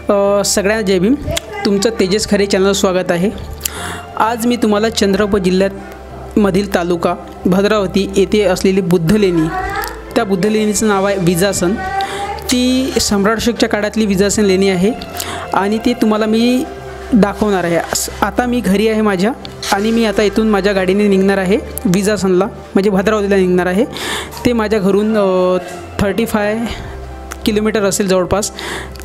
सगळ्यांना जय भीम। तुमचं तेजस खरे चॅनल स्वागत आहे। आज मी तुम्हाला चंद्रपूर जिल्ह्यात मधील तालुका भद्रावती येथे असलेली बुद्धलेणी, त्या बुद्धलेणीचं नाव आहे विजासन। ती सम्राट अशोकच्या काळातली विजासन लेणी आहे आणि ती तुम्हाला मी दाखवणार आहे। आता मी घरी आहे माझ्या आणि मी आता इथून माझ्या गाडीने निघणार आहे विजासनला, म्हणजे भद्रावतीला निघणार आहे। ते माझ्या घरून 35 किलोमीटर असेल जवळपास।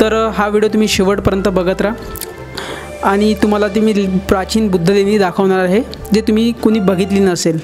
तर हा व्हिडिओ तुम्ही शेवटपर्यंत बघत राहा आणि तुम्हाला ती मी प्राचीन बुद्धलेणी दाखवणार आहे जे तुम्ही कोणी बघितली नसेल।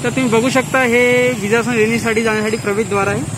तर तुम्ही बघू शकता हे विजासन लेणीसाठी जाण्यासाठी प्रवेशद्वार आहे।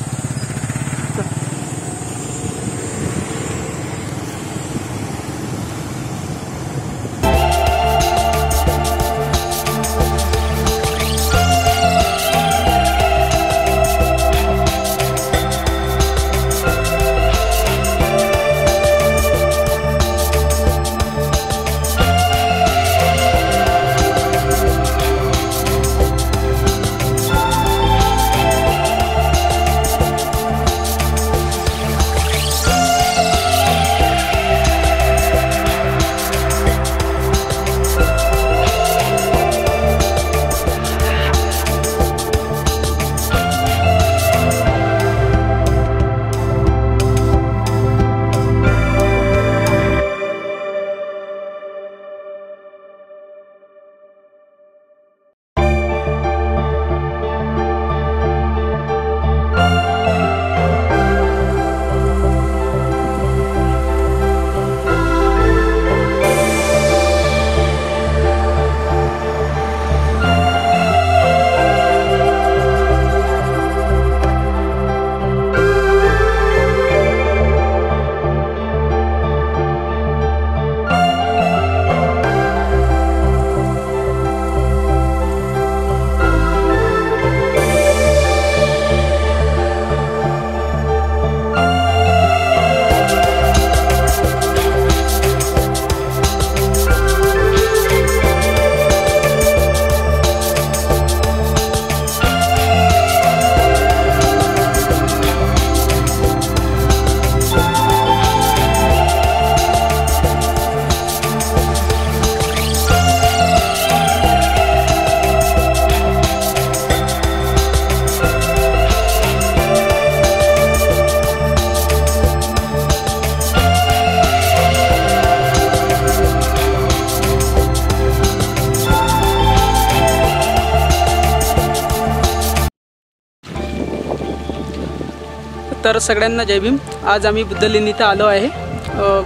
तर सगळ्यांना जय भीम। आज आम्ही बुद्ध लेणी इथं आलो आहे,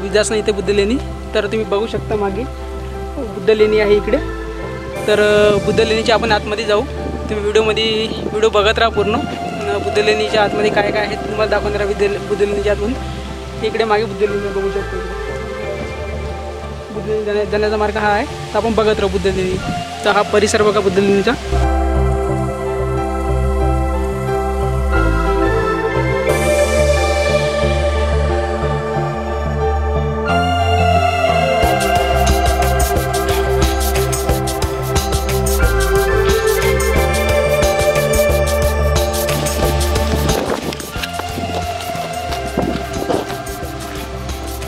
विजासना इथे बुद्ध लेणी। तर तुम्ही बघू शकता मागे बुद्ध लेणी आहे इकडे। तर बुद्ध लेणीच्या आपण आतमध्ये जाऊ। तुम्ही व्हिडिओ बघत राहा पूर्ण। बुद्ध लेणीच्या आतमध्ये काय काय आहे तुम्हाला दाखवणार आहे। बुद्ध लेणीच्या आतून इकडे मागे बुद्ध लेणी बघू शकता। बुद्ध लेणी जाण्याचा मार्ग हा आहे, तर आपण बघत राहू बुद्ध लेणी। तर हा परिसर बघा बुद्ध लेणीचा।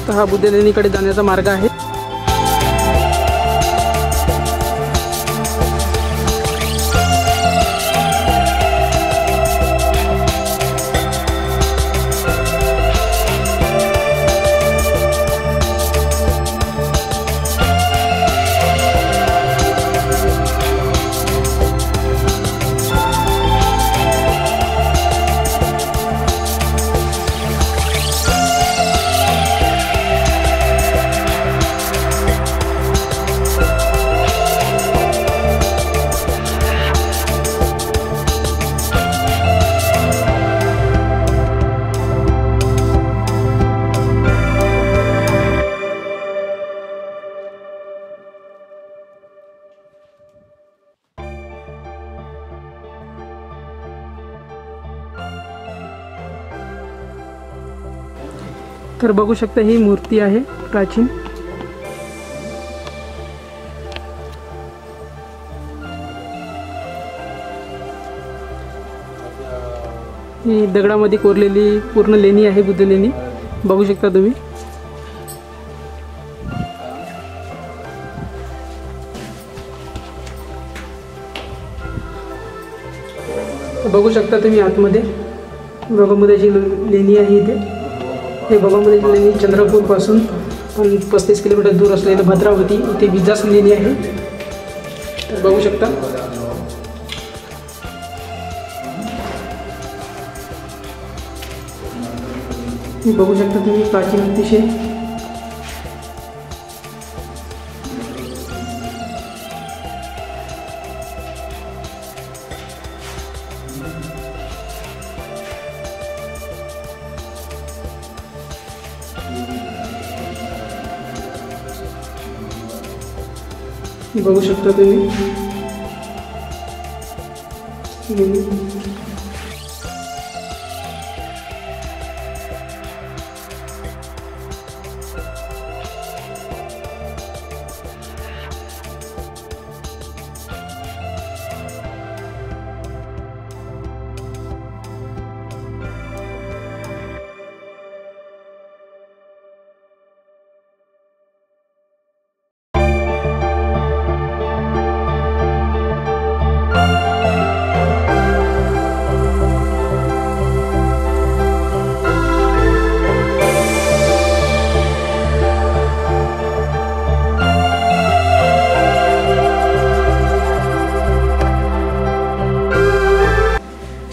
तर हा बुद्ध लेणीकडे जाण्याचा मार्ग आहे। तर बघू शकता ही मूर्ती आहे प्राचीन। ही दगडामध्ये कोरलेली पूर्ण लेणी आहे, बुद्ध लेणी बघू शकता तुम्ही। बघू शकता तुम्ही आतमध्ये भगवामुद्याची लेणी आहे इथे। हे भगवामुद्याची लेणी चंद्रपूरपासून 35 किलोमीटर दूर असलेलं भद्रावती इथे विजासना लेणी आहे। तर बघू शकता तुम्ही प्राचीन अतिशय। बघू शकता तुम्ही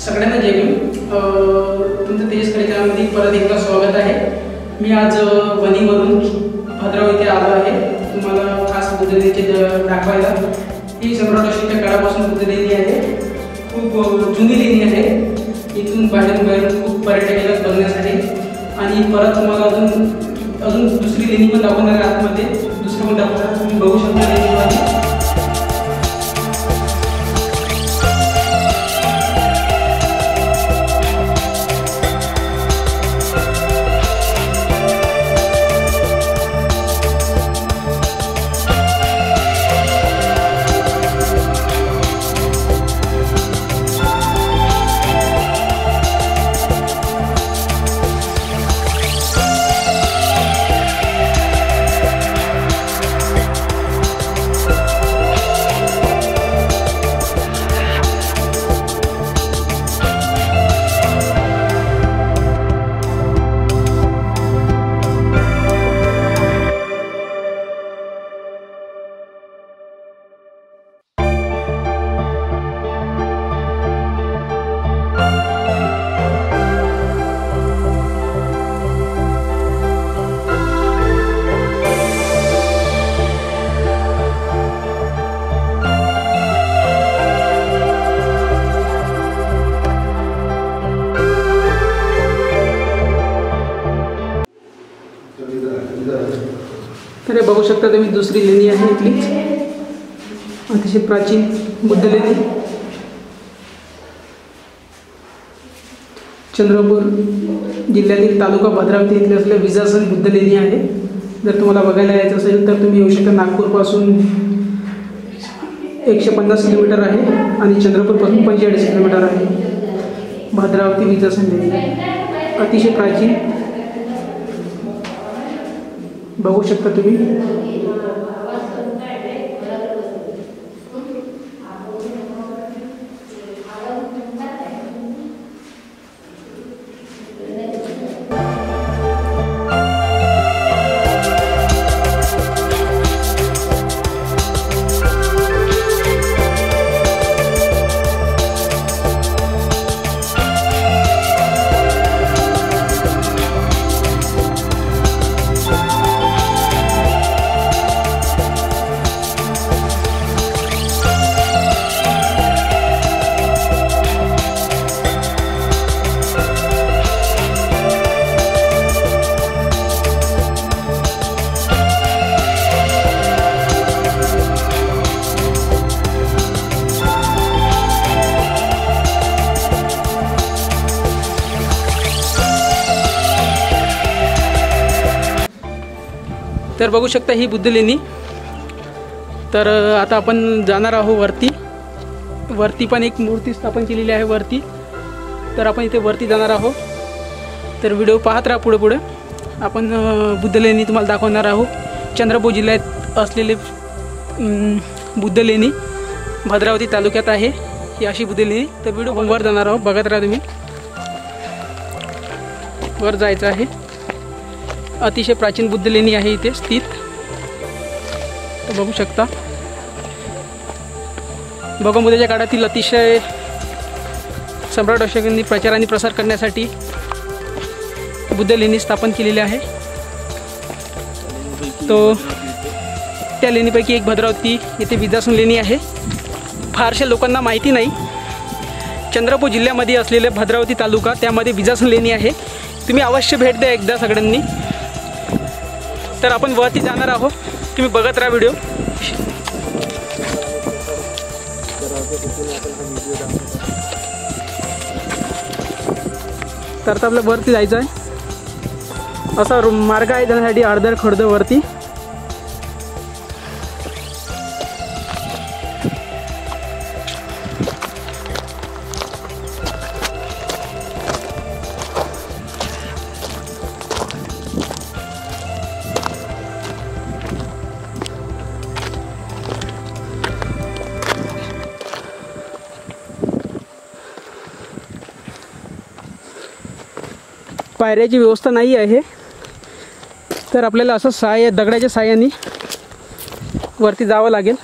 सगळ्यांना जय भीम। तुमचं तेजस खरे चॅनलमध्ये परत एकदा स्वागत आहे। मी आज वणीवरून भद्रावती इथे आलो आहे तुम्हाला खास बुद्ध लेणीचे दाखवायला। ही सम्राट अशोकच्या काळापासून बुद्ध लेणी आहे, खूप जुनी लेणी आहे। इथून बाहेरून खूप पर्यटक येतात बघण्यासाठी। आणि परत तुम्हाला अजून दुसरी लेणी पण दाखवणार आहे आतमध्ये, दुसरं पण दाखवणार। तुम्ही बघू शकता लेणीमध्ये तर हे बघू शकता तुम्ही, दुसरी लेणी आहे इथली, अतिशय प्राचीन बुद्ध लेणी. चंद्रपूर जिल्ह्यातील तालुका भद्रावती येथे असलेल्या विजासन बुद्ध लेणी आहे. जर तुम्हाला बघायला यायचं असेल तर तुम्ही येऊ शकता. नागपूरपासून 150 किलोमीटर आहे आणि चंद्रपूरपासून 45 किलोमीटर आहे. भद्रावती विजासन लेणी अतिशय प्राचीन बघू शकता तुम्ही. तर बघू शकता ही बुद्ध लेणी. तर आता आपण जाणार आहोत वरती. वरती पण एक मूर्ती स्थापन केलेली आहे वरती. तर आपण इथे वरती जाणार आहोत. तर व्हिडिओ पाहत राहा. पुढे आपण बुद्ध लेणी तुम्हाला दाखवणार आहोत. चंद्रपूर जिल्ह्यात असलेले बुद्ध लेणी भद्रावती तालुक्यात आहे ही अशी बुद्ध लेणी. तर व्हिडिओ वर जाणार आहोत, बघत राहा तुम्ही. वर जायचं आहे. अतिशय प्राचीन बुद्ध लेणी आहे इथे स्थित. तर बघू शकता गौतम बुद्धाच्या काळातील अतिशय सम्राट अशोकांनी प्रचार आणि प्रसार करण्यासाठी बुद्ध लेणी स्थापन केलेली आहे. तो त्या लेणीपैकी एक भद्रावती येथे विजासन लेणी आहे. फारशा लोकांना माहिती नाही. चंद्रपूर जिल्ह्यामध्ये असलेले भद्रावती तालुका त्यामध्ये विजासन लेणी आहे. तुम्ही अवश्य भेट द्या एकदा सगळ्यांनी. तर आपण वरती जाणार आहोत. तुम्ही बघत राहा व्हिडिओ. तर आता आपल्याला वरती जायचं आहे. असा मार्ग आहे जाण्यासाठी अर्धर खडद वरती. पायऱ्याची व्यवस्था नाही आहे. तर आपल्याला असं दगडाच्या साहाय्याने वरती जावं लागेल.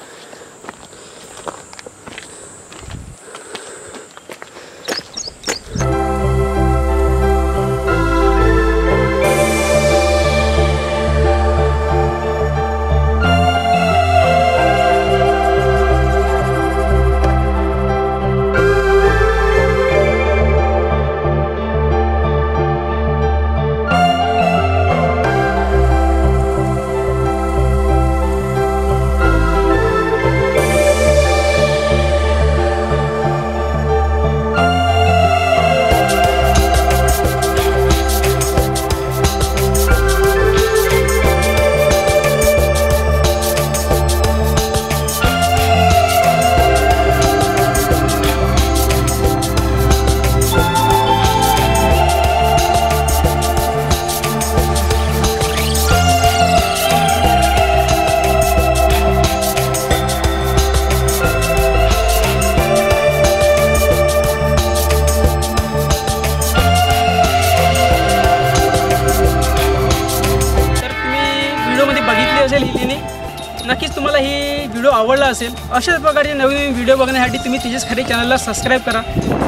नक्कीच तुम्हाला ही व्हिडिओ आवडला असेल. अशाच प्रकारचे नवीन व्हिडिओ बघण्यासाठी तुम्ही तेजस खरे चॅनलला सबस्क्राईब करा,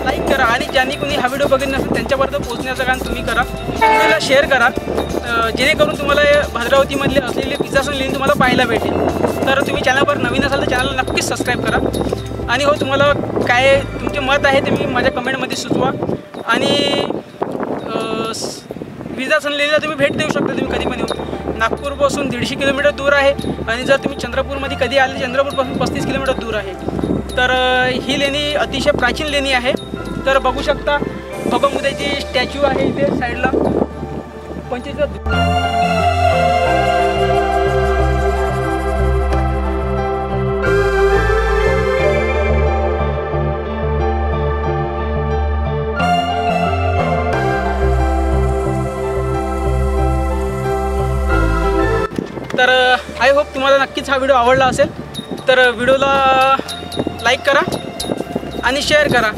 लाईक करा आणि ज्यांनी कोणी हा व्हिडिओ बघितला नसेल त्यांच्यापर्यंत पोहोचण्याचं काम तुम्ही करा. व्हिडिओला शेअर करा जेणेकरून तुम्हाला भद्रावतीमधले असलेले विजासन लेणी तुम्हाला पाहायला भेटेल. तर तुम्ही चॅनलवर नवीन असाल तर चॅनलला नक्कीच सबस्क्राईब करा. आणि हो, तुम्हाला काय तुमचे मत आहे ते मी माझ्या कमेंटमध्ये सुचवा. आणि विजासन लेणीला तुम्ही भेट देऊ शकता तुम्ही कधी पण येऊन. नागपूरपासून 150 किलोमीटर दूर आहे आणि जर तुम्ही चंद्रपूरमध्ये कधी आले चंद्रपूरपासून 35 किलोमीटर दूर आहे। तर ही लेणी अतिशय प्राचीन लेणी आहे। तर बघू शकता भगवमुद्याची स्टॅच्यू आहे इथे साईडला तर आय होप तुम्हाला नक्कीच हा व्हिडिओ आवडला असेल। तर व्हिडिओला लाईक करा आणि शेअर करा।